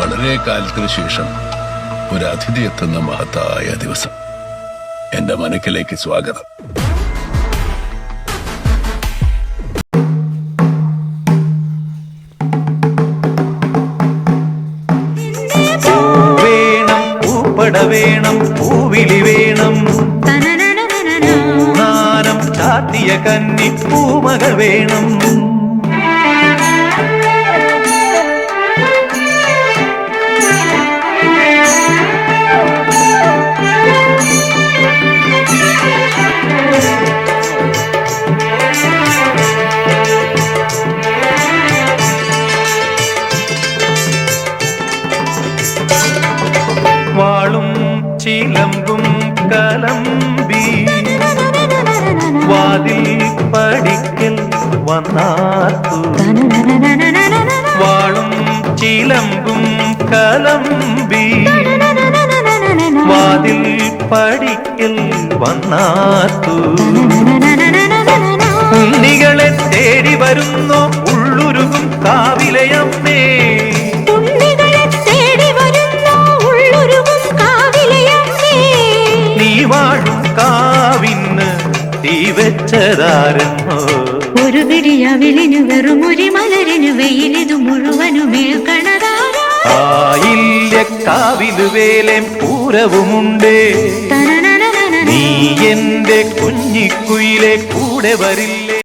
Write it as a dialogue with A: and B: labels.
A: വളരെ കാലത്തിന് ശേഷം ഒരു അതിഥി എത്തുന്ന മഹത്തായ ദിവസം. എന്റെ മനക്കിലേക്ക് സ്വാഗതം.
B: വേണം പൂപ്പട വേണം പൂവിളി വേണം പൂനാനം ചാത്തിയ കന്നി പൂമകൾ വേണം. വാളും ചിലമ്പും കലമ്പി വാതിൽ പടിക്കൽ വന്നാത്തു. വാളും ചിലമ്പും കലമ്പി വാതിൽ പടിക്കൽ വന്നാത്തു. ഉണ്ണികളെ തേടി വരുന്നു ഉള്ളുരുകും കാവിലയമ്മേ. വാഴും കാവിന്ന് തീ വെച്ചതാരെന്നോ.
C: ഒരു പിടിയവിലിനു വെറും ഒരു മലരിനു വെയിലിതു മുഴുവനുമേൽക്കണതാരോ.
B: ആയില്യ കാവിലു വേലേം പൂരവുമുണ്ടേ. നീ എന്റെ കുഞ്ഞിക്കുയിലെ കൂടെ വരില്ലേ?